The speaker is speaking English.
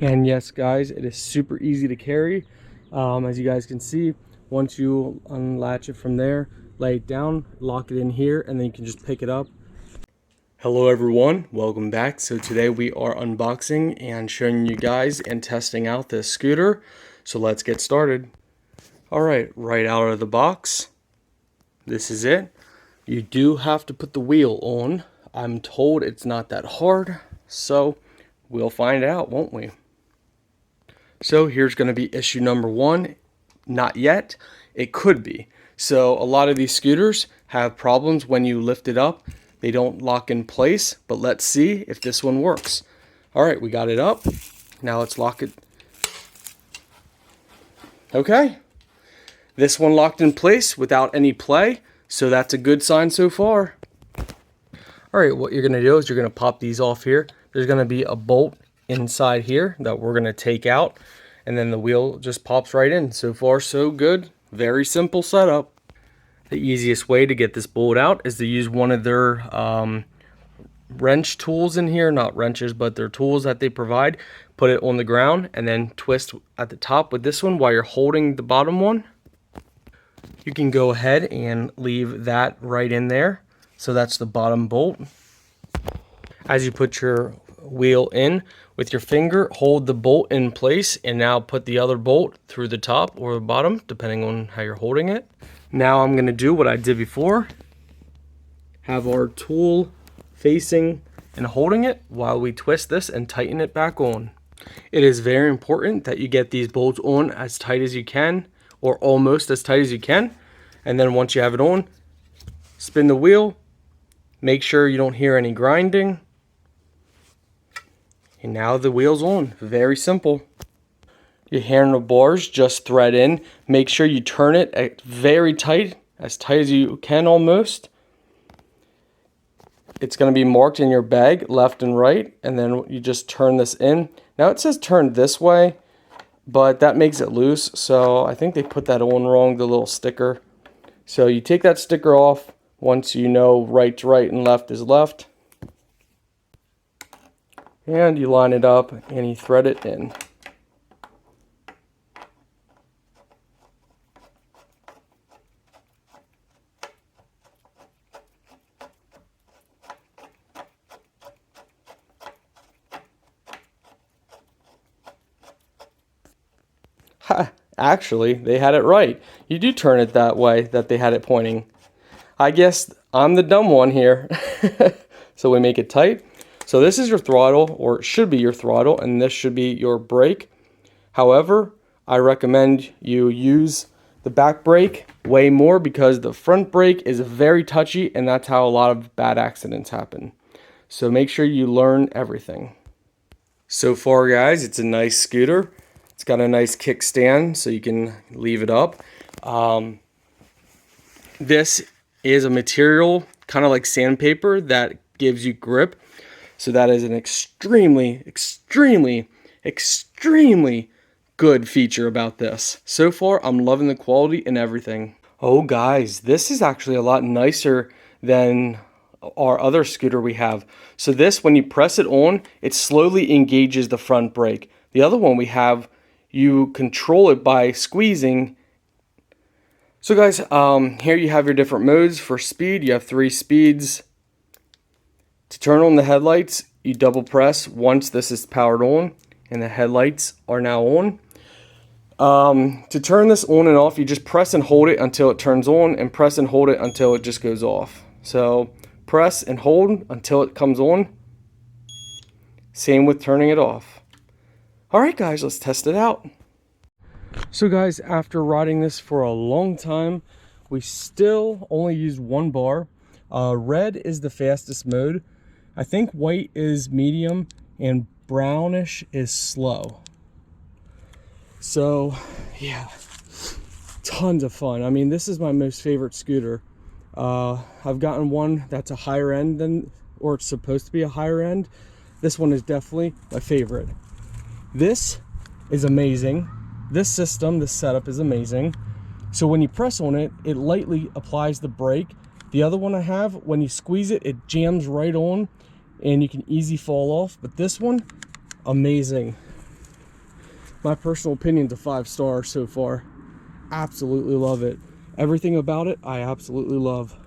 And yes guys, it is super easy to carry. As you guys can see, once you unlatch it from there, lay it down, lock it in here, and then you can just pick it up. Hello everyone, welcome back. So today we are unboxing and showing you guys and testing out this scooter. So let's get started. Alright, right out of the box, this is it. You do have to put the wheel on. I'm told it's not that hard, so we'll find out, won't we? So here's going to be issue number one. Not yet. It could be. So a lot of these scooters have problems when you lift it up. They don't lock in place, but let's see if this one works. All right, we got it up. Now let's lock it. Okay. This one locked in place without any play, so that's a good sign so far. All right, what you're going to do is you're going to pop these off here. There's going to be a bolt inside here that we're going to take out, and then the wheel just pops right in. So far so good. Very simple setup. The easiest way to get this bolt out is to use one of their wrench tools in here. Not wrenches, but their tools that they provide. Put it on the ground and then twist at the top with this one while you're holding the bottom one. You can go ahead and leave that right in there. So that's the bottom bolt. As you put your wheel in with your finger, hold the bolt in place, and now put the other bolt through the top or the bottom, depending on how you're holding it. Now I'm going to do what I did before. Have our tool facing and holding it while we twist this and tighten it back on. It is very important that you get these bolts on as tight as you can, or almost as tight as you can. And then once you have it on, spin the wheel. Make sure you don't hear any grinding. And now the wheel's on. Very simple. Your handlebars just thread in. Make sure you turn it at very tight, as tight as you can almost. It's going to be marked in your bag, left and right, and then you just turn this in. Now it says turn this way, but that makes it loose, so I think they put that on wrong, the little sticker. So you take that sticker off once you know right's right and left is left. And you line it up and you thread it in. Ha, actually, they had it right. You do turn it that way that they had it pointing. I guess I'm the dumb one here. So we make it tight. So this is your throttle, or it should be your throttle, and this should be your brake. However, I recommend you use the back brake way more because the front brake is very touchy, and that's how a lot of bad accidents happen. So make sure you learn everything. So far, guys, it's a nice scooter. It's got a nice kickstand, so you can leave it up. This is a material kind of like sandpaper that gives you grip. So that is an extremely, extremely, extremely good feature about this. So far, I'm loving the quality and everything. Oh guys, this is actually a lot nicer than our other scooter we have. So this, when you press it on, it slowly engages the front brake. The other one we have, you control it by squeezing. So guys, here you have your different modes for speed. You have 3 speeds. To turn on the headlights, you double press once this is powered on, and the headlights are now on. To turn this on and off, you just press and hold it until it turns on, and press and hold it until it just goes off. So press and hold until it comes on. Same with turning it off. Alright guys, let's test it out. So guys, after riding this for a long time, we still only use 1 bar. Red is the fastest mode. I think white is medium and brownish is slow. So yeah, tons of fun. I mean, this is my most favorite scooter. I've gotten one that's a higher end than, or it's supposed to be a higher end. This one is definitely my favorite. This is amazing. This system, this setup is amazing. So when you press on it, it lightly applies the brake. The other one I have, when you squeeze it, it jams right on and you can easy fall off. But this one, amazing. My personal opinion's a 5-star so far. Absolutely love it. Everything about it, I absolutely love.